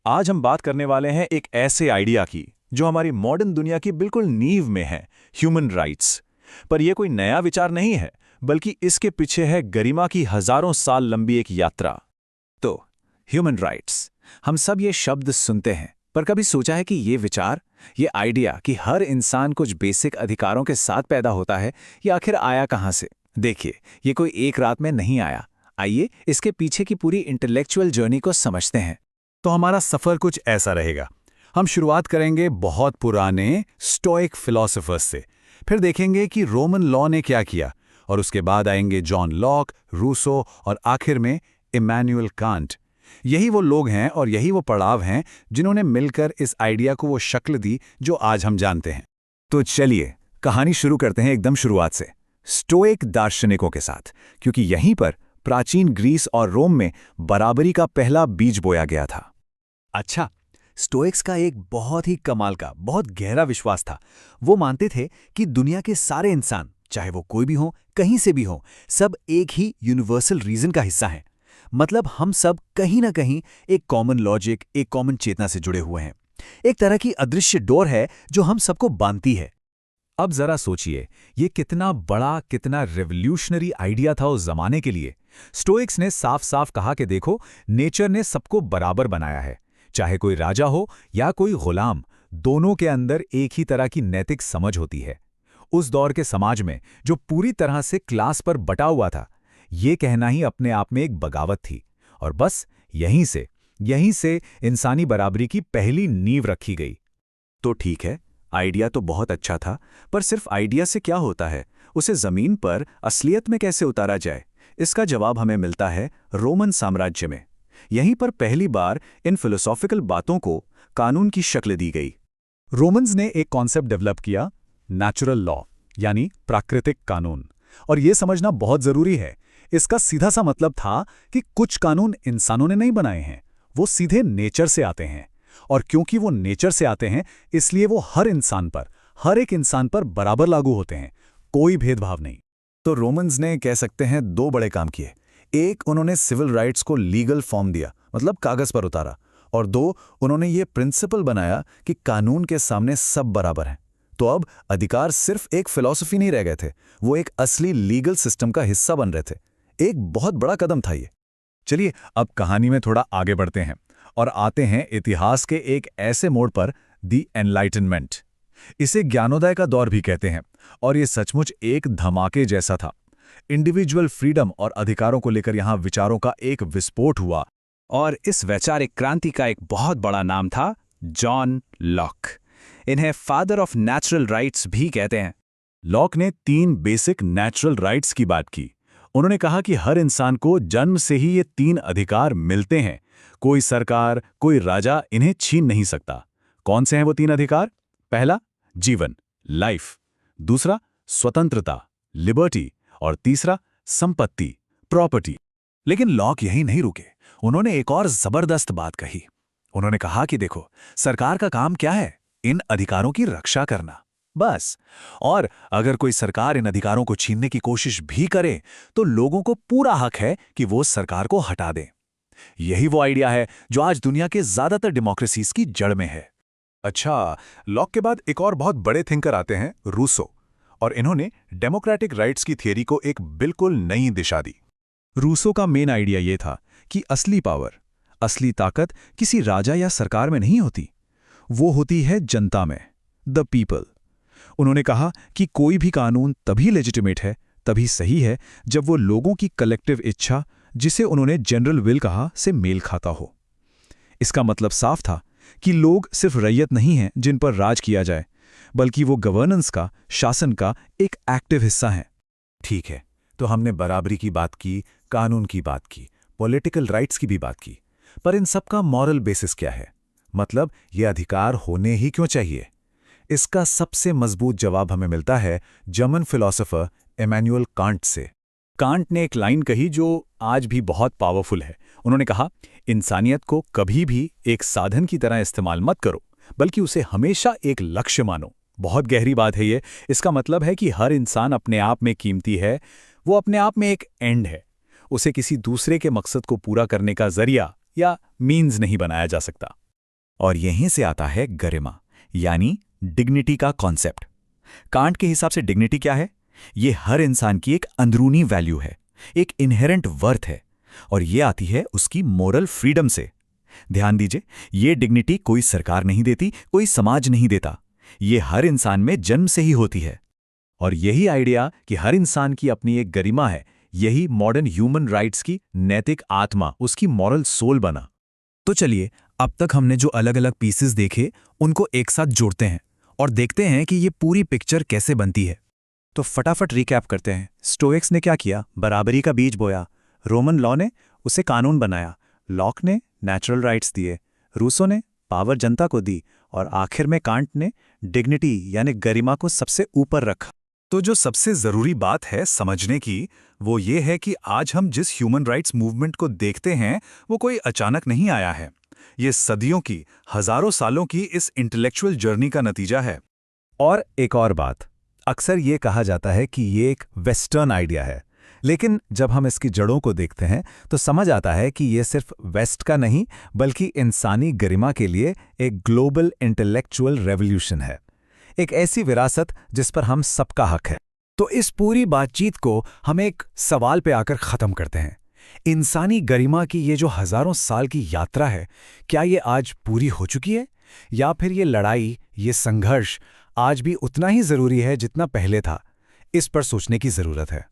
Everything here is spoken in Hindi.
आज हम बात करने वाले हैं एक ऐसे आइडिया की जो हमारी मॉडर्न दुनिया की बिल्कुल नींव में है, ह्यूमन राइट्स। पर यह कोई नया विचार नहीं है, बल्कि इसके पीछे है गरिमा की हजारों साल लंबी एक यात्रा। तो ह्यूमन राइट्स, हम सब ये शब्द सुनते हैं, पर कभी सोचा है कि ये विचार, ये आइडिया कि हर इंसान कुछ बेसिक अधिकारों के साथ पैदा होता है, ये आखिर आया कहाँ से? देखिए, ये कोई एक रात में नहीं आया। आइए इसके पीछे की पूरी इंटेलेक्चुअल जर्नी को समझते हैं। तो हमारा सफर कुछ ऐसा रहेगा। हम शुरुआत करेंगे बहुत पुराने स्टोइक फिलोसोफर्स से, फिर देखेंगे कि रोमन लॉ ने क्या किया, और उसके बाद आएंगे जॉन लॉक, रूसो और आखिर में इमैनुअल कांट। यही वो लोग हैं और यही वो पड़ाव हैं जिन्होंने मिलकर इस आइडिया को वो शक्ल दी जो आज हम जानते हैं। तो चलिए कहानी शुरू करते हैं एकदम शुरुआत से, स्टोइक दार्शनिकों के साथ, क्योंकि यहीं पर प्राचीन ग्रीस और रोम में बराबरी का पहला बीज बोया गया था। अच्छा, स्टोइक्स का एक बहुत ही कमाल का, बहुत गहरा विश्वास था। वो मानते थे कि दुनिया के सारे इंसान, चाहे वो कोई भी हो, कहीं से भी हो, सब एक ही यूनिवर्सल रीजन का हिस्सा हैं। मतलब हम सब कहीं ना कहीं एक कॉमन लॉजिक, एक कॉमन चेतना से जुड़े हुए हैं। एक तरह की अदृश्य डोर है जो हम सबको बांधती है। अब जरा सोचिए, ये कितना बड़ा, कितना रेवोल्यूशनरी आइडिया था उस जमाने के लिए। स्टोइक्स ने साफ साफ कहा कि देखो, नेचर ने सबको बराबर बनाया है, चाहे कोई राजा हो या कोई गुलाम, दोनों के अंदर एक ही तरह की नैतिक समझ होती है। उस दौर के समाज में, जो पूरी तरह से क्लास पर बटा हुआ था, ये कहना ही अपने आप में एक बगावत थी। और बस यहीं से इंसानी बराबरी की पहली नींव रखी गई। तो ठीक है, आइडिया तो बहुत अच्छा था, पर सिर्फ आइडिया से क्या होता है? उसे जमीन पर असलियत में कैसे उतारा जाए? इसका जवाब हमें मिलता है रोमन साम्राज्य में। यहीं पर पहली बार इन फिलोसॉफिकल बातों को कानून की शक्ल दी गई। रोमन्स ने एक कॉन्सेप्ट डेवलप किया, नेचुरल लॉ, यानी प्राकृतिक कानून। और यह समझना बहुत जरूरी है। इसका सीधा सा मतलब था कि कुछ कानून इंसानों ने नहीं बनाए हैं, वो सीधे नेचर से आते हैं। और क्योंकि वो नेचर से आते हैं, इसलिए वो हर एक इंसान पर बराबर लागू होते हैं, कोई भेदभाव नहीं। तो रोमन्स ने, कह सकते हैं, दो बड़े काम किए। एक, उन्होंने सिविल राइट्स को लीगल फॉर्म दिया, मतलब कागज पर उतारा। और दो, उन्होंने ये प्रिंसिपल बनाया कि कानून के सामने सब बराबर हैं। तो अब अधिकार सिर्फ एक फिलॉसफी नहीं रह गए थे, वो एक असली लीगल सिस्टम का हिस्सा बन रहे थे। एक बहुत बड़ा कदम था ये। चलिए अब कहानी में थोड़ा आगे बढ़ते हैं और आते हैं इतिहास के एक ऐसे मोड़ पर, दी एनलाइटनमेंट। इसे ज्ञानोदय का दौर भी कहते हैं, और ये सचमुच एक धमाके जैसा था। इंडिविजुअल फ्रीडम और अधिकारों को लेकर यहाँ विचारों का एक विस्फोट हुआ। और इस वैचारिक क्रांति का एक बहुत बड़ा नाम था जॉन लॉक। इन्हें फादर ऑफ नेचुरल राइट्स भी कहते हैं। लॉक ने 3 बेसिक नेचुरल राइट्स की बात की। उन्होंने कहा कि हर इंसान को जन्म से ही ये 3 अधिकार मिलते हैं। कोई सरकार, कोई राजा इन्हें छीन नहीं सकता। कौन से हैं वो 3 अधिकार? पहला, जीवन, लाइफ। दूसरा, स्वतंत्रता, लिबर्टी। और तीसरा, संपत्ति, प्रॉपर्टी। लेकिन लॉक यहीं नहीं रुके। उन्होंने एक और जबरदस्त बात कही। उन्होंने कहा कि देखो, सरकार का काम क्या है? इन अधिकारों की रक्षा करना, बस। और अगर कोई सरकार इन अधिकारों को छीनने की कोशिश भी करे, तो लोगों को पूरा हक है कि वो सरकार को हटा दें। यही वो आइडिया है जो आज दुनिया के ज्यादातर डेमोक्रेसीज की जड़ में है। अच्छा, लॉक के बाद एक और बहुत बड़े थिंकर आते हैं, रूसो। और इन्होंने डेमोक्रेटिक राइट्स की थियरी को एक बिल्कुल नई दिशा दी। रूसो का मेन आइडिया ये था कि असली पावर, असली ताकत किसी राजा या सरकार में नहीं होती, वो होती है जनता में, द पीपल। उन्होंने कहा कि कोई भी कानून तभी लेजिटिमेट है, तभी सही है, जब वो लोगों की कलेक्टिव इच्छा, जिसे उन्होंने जनरल विल कहा, से मेल खाता हो। इसका मतलब साफ था कि लोग सिर्फ रैयत नहीं हैं जिन पर राज किया जाए, बल्कि वो गवर्नेंस का, शासन का एक एक्टिव हिस्सा हैं। ठीक है, तो हमने बराबरी की बात की, कानून की बात की, पॉलिटिकल राइट्स की भी बात की, पर इन सब का मॉरल बेसिस क्या है? मतलब ये अधिकार होने ही क्यों चाहिए? इसका सबसे मजबूत जवाब हमें मिलता है German philosopher Immanuel can't say. Can't ने एक लाइन कही जो आज भी बहुत पावरफुल है। उन्होंने कहा, इंसानियत को कभी भी एक साधन की तरह इस्तेमाल मत करो, बल्कि उसे हमेशा एक लक्ष्य मानो। बहुत गहरी बात है ये। इसका मतलब है कि हर इंसान अपने आप में कीमती है, वो अपने आप में एक एंड है। उसे किसी दूसरे के मकसद को पूरा करने का जरिया या मीन्स नहीं बनाया जा सकता। और यहीं से आता है गरिमा, यानी डिग्निटी का कॉन्सेप्ट। कांट के हिसाब से डिग्निटी क्या है? ये हर इंसान की एक अंदरूनी वैल्यू है, एक इनहेरेंट वर्थ है, और ये आती है उसकी मोरल फ्रीडम से। ध्यान दीजिए, ये डिग्निटी कोई सरकार नहीं देती, कोई समाज नहीं देता, ये हर इंसान में जन्म से ही होती है। और यही आइडिया कि हर इंसान की अपनी एक गरिमा है, यही मॉडर्न ह्यूमन राइट्स की नैतिक आत्मा, उसकी मॉरल सोल बना। तो चलिए, अब तक हमने जो अलग अलग पीसेस देखे उनको एक साथ जोड़ते हैं और देखते हैं कि ये पूरी पिक्चर कैसे बनती है। तो फटाफट रिकैप करते हैं। स्टोइक्स ने क्या किया? बराबरी का बीज बोया। रोमन लॉ ने उसे कानून बनाया। लॉक ने नेचुरल राइट्स दिए। रूसो ने पावर जनता को दी। और आखिर में कांट ने डिग्निटी यानी गरिमा को सबसे ऊपर रखा। तो जो सबसे जरूरी बात है समझने की, वो ये है कि आज हम जिस ह्यूमन राइट्स मूवमेंट को देखते हैं वो कोई अचानक नहीं आया है। ये सदियों की, हजारों सालों की इस इंटेलेक्चुअल जर्नी का नतीजा है। और एक और बात, अक्सर ये कहा जाता है कि ये एक वेस्टर्न आइडिया है, लेकिन जब हम इसकी जड़ों को देखते हैं तो समझ आता है कि ये सिर्फ वेस्ट का नहीं, बल्कि इंसानी गरिमा के लिए एक ग्लोबल इंटेलेक्चुअल रेवोल्यूशन है, एक ऐसी विरासत जिस पर हम सबका हक है। तो इस पूरी बातचीत को हम एक सवाल पे आकर ख़त्म करते हैं। इंसानी गरिमा की ये जो हज़ारों साल की यात्रा है, क्या ये आज पूरी हो चुकी है? या फिर ये लड़ाई, ये संघर्ष आज भी उतना ही ज़रूरी है जितना पहले था? इस पर सोचने की ज़रूरत है।